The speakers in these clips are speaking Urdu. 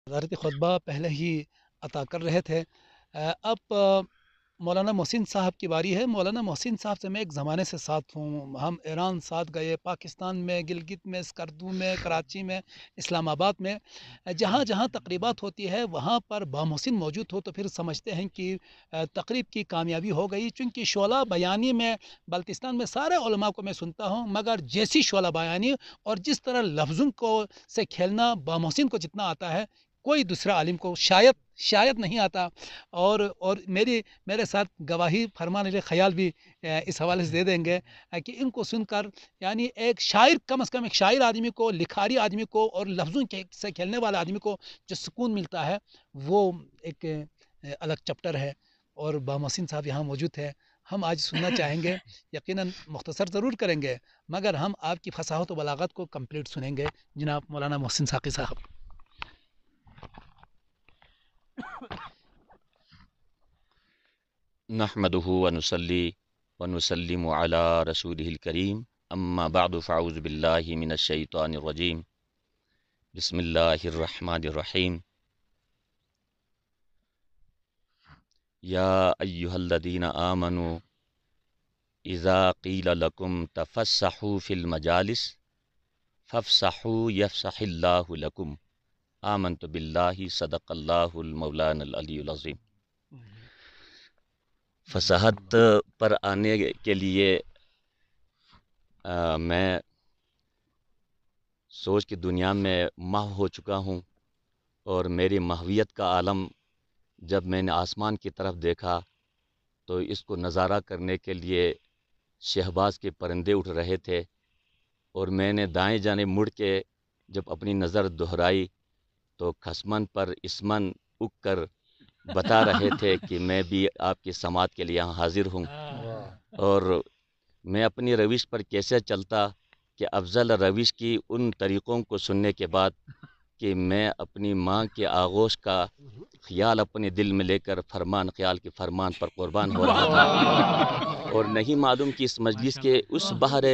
صدارتی خطبہ پہلے ہی عطا کر رہے تھے۔ اب مولانا محسن صاحب کی باری ہے۔ مولانا محسن صاحب سے میں ایک زمانے سے ساتھ ہوں، ہم ایران ساتھ گئے، پاکستان میں، گلگت میں، اسکردو میں، کراچی میں، اسلام آباد میں، جہاں جہاں تقریبات ہوتی ہے وہاں پر با محسن موجود ہو تو پھر سمجھتے ہیں کہ تقریب کی کامیابی ہو گئی، چونکہ شعلہ بیانی میں بلتستان میں سارے علماء کو میں سنتا ہوں، مگر جیسی شعلہ بیانی اور جس طرح لفظوں کو سے کھیلنا با محسن کو جتنا آتا ہے کوئی دوسرا عالم کو شاید نہیں آتا۔ اور میرے ساتھ گواہی فرمانے والے خیال بھی اس حوالے سے دے دیں گے کہ ان کو سن کر یعنی ایک شاعر، کم از کم ایک شاعر آدمی کو، لکھاری آدمی کو اور لفظوں سے کھیلنے والے آدمی کو جو سکون ملتا ہے وہ ایک الگ چپٹر ہے، اور با محسن صاحب یہاں موجود ہے۔ ہم آج سننا چاہیں گے، یقیناً مختصر ضرور کریں گے مگر ہم آپ کی فصاحت و بلاغت کو کمپلیٹ سنیں گے، جناب مولانا محسن ساقی صاحب۔ نحمده ونصلي ونسلم على رسوله الكريم اما بعد فاعوذ بالله من الشيطان الرجيم بسم الله الرحمن الرحيم يا ايها الذين آمنوا اذا قيل لكم تفسحوا في المجالس فافسحوا يفسح الله لكم آمنت بالله صدق الله المولانا العلي العظيم۔ فصاحت پر آنے کے لیے میں سوچ کی دنیا میں محو ہو چکا ہوں، اور میری محویت کا عالم جب میں نے آسمان کی طرف دیکھا تو اس کو نظارہ کرنے کے لیے شہباز کے پرندے اٹھ رہے تھے، اور میں نے دائیں جانب مڑ کے جب اپنی نظر دہرائی تو خصمن پر اسمن اگ کر بتا رہے تھے کہ میں بھی آپ کی سماعت کے لیے یہاں حاضر ہوں، اور میں اپنی روش پر کیسے چلتا کہ افضل روش کی ان طریقوں کو سننے کے بعد کہ میں اپنی ماں کے آغوش کا خیال اپنے دل میں لے کر فرمان خیال کے فرمان پر قربان ہو رہا تھا، اور نہیں معلوم کہ اس مجلس کے اس بحر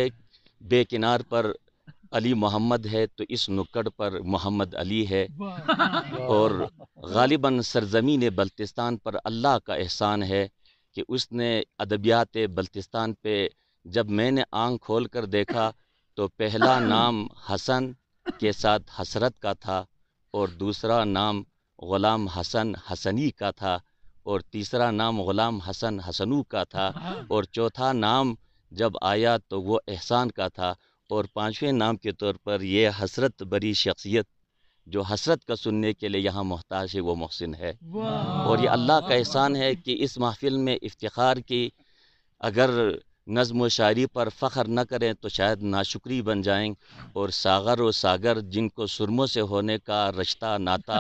بے کنار پر علی محمد ہے تو اس نکڑ پر محمد علی ہے، اور غالباً سرزمین بلتستان پر اللہ کا احسان ہے کہ اس نے ادبیات بلتستان پہ جب میں نے آنکھ کھول کر دیکھا تو پہلا نام حسن کے ساتھ حسرت کا تھا، اور دوسرا نام غلام حسن حسنی کا تھا، اور تیسرا نام غلام حسن حسنو کا تھا، اور چوتھا نام جب آیا تو وہ احسان کا تھا، اور پانچویں نام کے طور پر یہ حسرت بری شخصیت جو حسرت کا سننے کے لیے یہاں محتاج ہے وہ محسن ہے۔ اور یہ اللہ کا احسان ہے کہ اس محفل میں افتخار کی اگر نظم و شاعری پر فخر نہ کریں تو شاید ناشکری بن جائیں، اور ساغر و ساگر جن کو سرموں سے ہونے کا رشتہ ناتا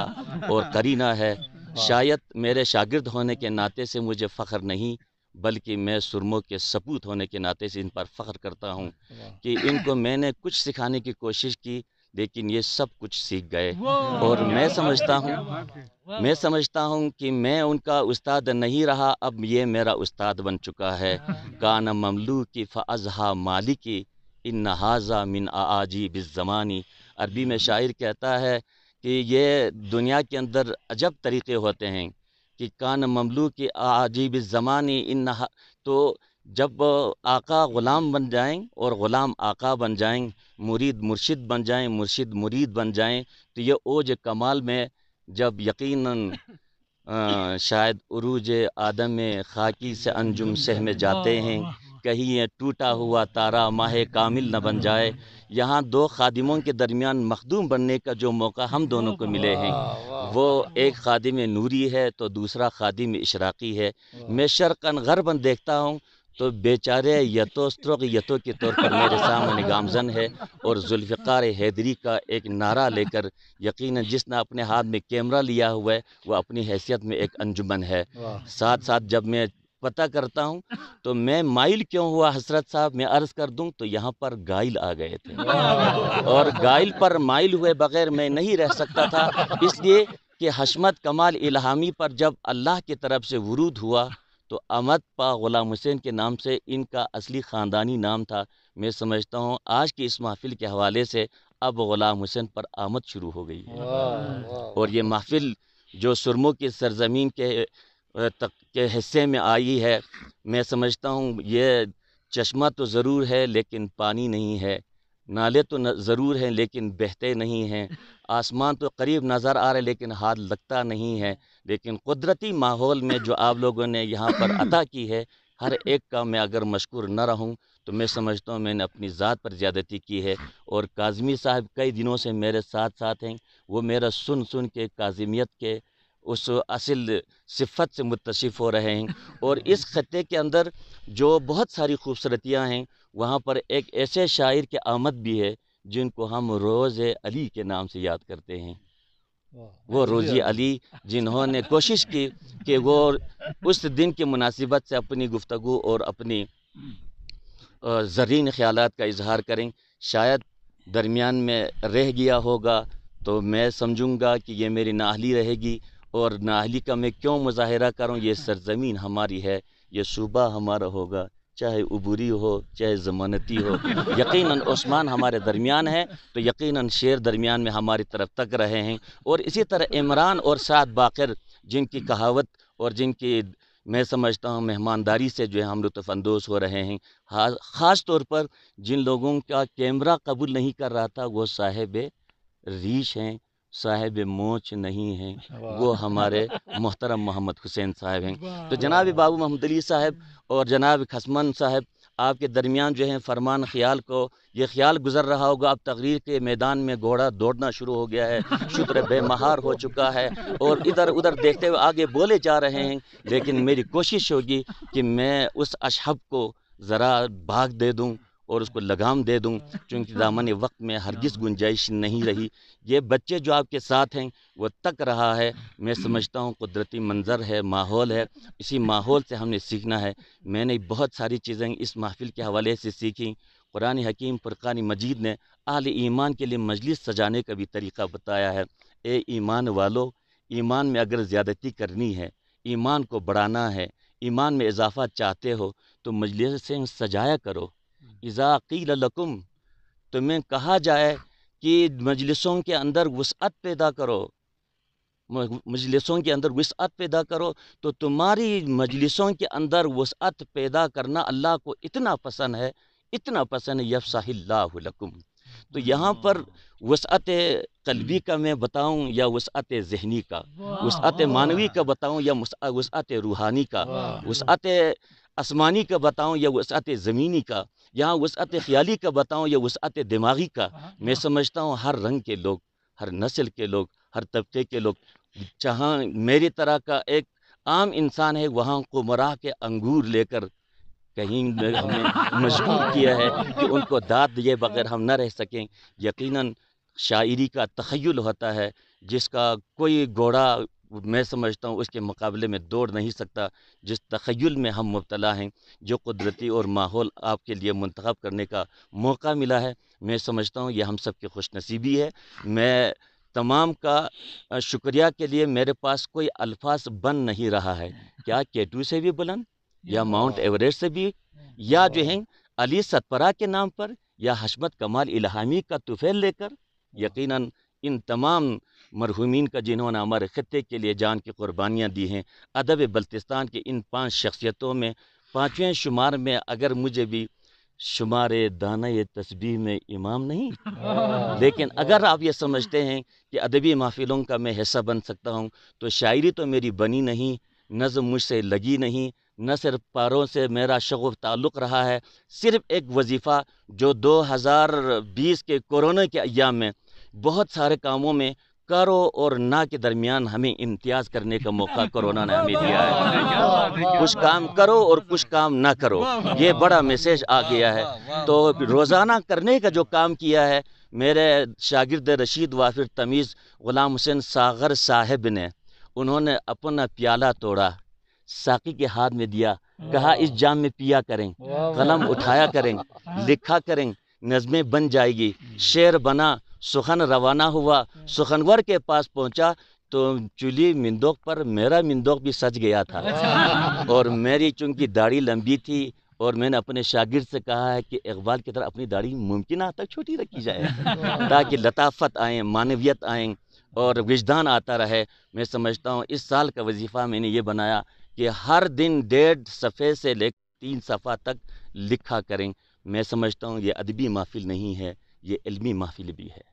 اور قرینہ ہے، شاید میرے شاگرد ہونے کے ناطے سے مجھے فخر نہیں بلکہ میں سرموں کے سپوت ہونے کے ناطے سے ان پر فخر کرتا ہوں کہ ان کو میں نے کچھ سکھانے کی کوشش کی لیکن یہ سب کچھ سیکھ گئے، اور میں سمجھتا ہوں کہ میں ان کا استاد نہیں رہا، اب یہ میرا استاد بن چکا ہے۔ کان مملوکی فازہا مالکی ان ھذا من اعاجیب الزمانی۔ عربی میں شاعر کہتا ہے کہ یہ دنیا کے اندر عجب طریقے ہوتے ہیں کہ کان مملوکی اعاجیب الزمانی تو جب آقا غلام بن جائیں اور غلام آقا بن جائیں، مرید مرشد بن جائیں، مرشد مرید بن جائیں، تو یہ اوج کمال میں جب یقیناً شاید عروج آدم خاکی سے انجم سہ میں جاتے ہیں، کہیں یہ ٹوٹا ہوا تارا ماہ کامل نہ بن جائے۔ یہاں دو خادموں کے درمیان مخدوم بننے کا جو موقع ہم دونوں کو ملے ہیں وہ ایک خادم نوری ہے تو دوسرا خادم اشراقی ہے۔ میں شرقاً غرباً دیکھتا ہوں تو بیچارے یتوسترغ یتو کے طور پر میرے سامنے گامزن ہے، اور ذوالفقار حیدری کا ایک نعرہ لے کر یقیناً جس نے اپنے ہاتھ میں کیمرہ لیا ہوا ہے وہ اپنی حیثیت میں ایک انجمن ہے۔ ساتھ ساتھ جب میں پتہ کرتا ہوں تو میں مائل کیوں ہوا حضرت صاحب، میں عرض کر دوں تو یہاں پر گائل آ گئے تھے، اور گائل پر مائل ہوئے بغیر میں نہیں رہ سکتا تھا، اس لیے کہ حشمت کمال الہامی پر جب اللہ کی طرف سے ورود ہوا تو احمد پا غلام حسین کے نام سے ان کا اصلی خاندانی نام تھا۔ میں سمجھتا ہوں آج کی اس محفل کے حوالے سے اب غلام حسین پر آمد شروع ہو گئی ہے۔ اور یہ محفل جو سرموں کی سرزمین کے حصے میں آئی ہے، میں سمجھتا ہوں یہ چشمہ تو ضرور ہے لیکن پانی نہیں ہے، نالے تو ضرور ہیں لیکن بہتے نہیں ہیں، آسمان تو قریب نظر آ رہا ہے لیکن ہاتھ لگتا نہیں ہے، لیکن قدرتی ماحول میں جو آپ لوگوں نے یہاں پر عطا کی ہے، ہر ایک کا میں اگر مشکور نہ رہوں تو میں سمجھتا ہوں میں نے اپنی ذات پر زیادتی کی ہے۔ اور کاظمی صاحب کئی دنوں سے میرے ساتھ ہیں، وہ میرا سن کے کاظمیت کے اس اصل صفت سے متصف ہو رہے ہیں۔ اور اس خطے کے اندر جو بہت ساری خوبصورتیاں ہیں، وہاں پر ایک ایسے شاعر کی آمد بھی ہے جن کو ہم روز علی کے نام سے یاد کرتے ہیں۔ وہ روزی علی جنہوں نے کوشش کی کہ وہ اس دن کی مناسبت سے اپنی گفتگو اور اپنی زرین خیالات کا اظہار کریں، شاید درمیان میں رہ گیا ہوگا تو میں سمجھوں گا کہ یہ میری نااہلی رہے گی، اور نااہلی کا میں کیوں مظاہرہ کروں، یہ سرزمین ہماری ہے، یہ صوبہ ہمارا ہوگا، چاہے عبوری ہو چاہے ضمانتی ہو، یقیناً عثمان ہمارے درمیان ہے تو یقیناً شیر درمیان میں ہماری طرف تک رہے ہیں۔ اور اسی طرح عمران اور سعد باقر جن کی کہاوت اور جن کی میں سمجھتا ہوں مہمانداری سے جو ہے ہم لطف اندوز ہو رہے ہیں، خاص طور پر جن لوگوں کا کیمرہ قبول نہیں کر رہا تھا وہ صاحب ریش ہیں، صاحب مونچھ نہیں ہیں، وہ ہمارے محترم محمد حسین صاحب ہیں۔ تو جناب بابو محمد علی صاحب اور جناب خصمن صاحب آپ کے درمیان جو ہیں فرمان خیال کو یہ خیال گزر رہا ہوگا، اب تقریر کے میدان میں گھوڑا دوڑنا شروع ہو گیا ہے، شتر بے مہار ہو چکا ہے اور ادھر ادھر دیکھتے ہوئے آگے بولے جا رہے ہیں، لیکن میری کوشش ہوگی کہ میں اس اشہب کو ذرا بھاگ دے دوں اور اس کو لگام دے دوں، چونکہ دامن وقت میں ہرگز گنجائش نہیں رہی۔ یہ بچے جو آپ کے ساتھ ہیں وہ تک رہا ہے، میں سمجھتا ہوں قدرتی منظر ہے، ماحول ہے، اسی ماحول سے ہم نے سیکھنا ہے۔ میں نے بہت ساری چیزیں اس محفل کے حوالے سے سیکھیں۔ قرآن حکیم فرقان مجید نے اہل ایمان کے لیے مجلس سجانے کا بھی طریقہ بتایا ہے۔ اے ایمان والو، ایمان میں اگر زیادتی کرنی ہے، ایمان کو بڑھانا ہے، ایمان میں اضافہ چاہتے ہو تو مجلسیں سجایا کرو۔ اذا قیل لکم، تمہیں کہا جائے کہ مجلسوں کے اندر وسعت پیدا کرو، مجلسوں کے اندر وسعت پیدا کرو، تو تمہاری مجلسوں کے اندر وسعت پیدا کرنا اللہ کو اتنا پسند ہے، اتنا پسند ہے، یفسح اللہ لکم۔ تو یہاں پر وسعت قلبی کا میں بتاؤں یا وسعت ذہنی کا، وسعت معنوی کا بتاؤں یا وسعت روحانی کا، وسعت آسمانی کا بتاؤں یا وسعت زمینی کا، یہاں وسعت خیالی کا بتاؤں یا وسعت دماغی کا، میں سمجھتا ہوں ہر رنگ کے لوگ، ہر نسل کے لوگ، ہر طبقے کے لوگ، جہاں میری طرح کا ایک عام انسان ہے وہاں قمراہ کے انگور لے کر کہیں ہمیں مجبور کیا ہے کہ ان کو داد دیے بغیر ہم نہ رہ سکیں۔ یقیناً شاعری کا تخیل ہوتا ہے جس کا کوئی گھوڑا میں سمجھتا ہوں اس کے مقابلے میں دوڑ نہیں سکتا، جس تخیل میں ہم مبتلا ہیں، جو قدرتی اور ماحول آپ کے لیے منتخب کرنے کا موقع ملا ہے، میں سمجھتا ہوں یہ ہم سب کی خوش نصیبی ہے۔ میں تمام کا شکریہ کے لیے میرے پاس کوئی الفاظ بن نہیں رہا ہے، کیا کیٹو سے بھی بلند یا ماؤنٹ ایوریسٹ سے بھی، یا جو ہیں علی ستپرا کے نام پر، یا حشمت کمال الہامی کا طفیل لے کر، یقیناً ان تمام مرحومین کا جنہوں نے ہمارے خطے کے لیے جان کی قربانیاں دی ہیں، ادب بلتستان کی ان 5 شخصیتوں میں 5ویں شمار میں اگر مجھے بھی شمار دانہ تسبیح میں امام نہیں، لیکن اگر آپ یہ سمجھتے ہیں کہ ادبی محفلوں کا میں حصہ بن سکتا ہوں تو شاعری تو میری بنی نہیں، نظم مجھ سے لگی نہیں، نہ صرف پاروں سے میرا شغف تعلق رہا ہے، صرف ایک وظیفہ جو 2020 کے کورونا کے ایام میں بہت سارے کاموں میں کرو اور نہ کے درمیان ہمیں امتیاز کرنے کا موقع کورونا نے ہمیں دیا ہے۔ کچھ کام کرو اور کچھ کام نہ کرو، یہ بڑا میسیج آ گیا ہے۔ تو روزانہ کرنے کا جو کام کیا ہے میرے شاگرد رشید وافر تمیز غلام حسین ساغر صاحب نے، انہوں نے اپنا پیالہ توڑا، ساقی کے ہاتھ میں دیا، کہا اس جام میں پیا کریں، قلم اٹھایا کریں، لکھا کریں، نظمیں بن جائے گی، شعر بنا، سخن روانہ ہوا، سخنور کے پاس پہنچا تو چولی مندوق پر میرا مندوق بھی سج گیا تھا، اور میری چونکہ داڑھی لمبی تھی اور میں نے اپنے شاگرد سے کہا ہے کہ اقبال کی طرح اپنی داڑھی ممکن حد تک چھوٹی رکھی جائے تاکہ لطافت آئیں، معنویت آئیں اور وجدان آتا رہے۔ میں سمجھتا ہوں اس سال کا وظیفہ میں نے یہ بنایا کہ ہر دن 1.5 صفحے سے لے 3 صفحہ تک لکھا کریں۔ میں سمجھتا ہوں یہ ادبی محفل نہیں ہے، یہ علمی محفل بھی ہے۔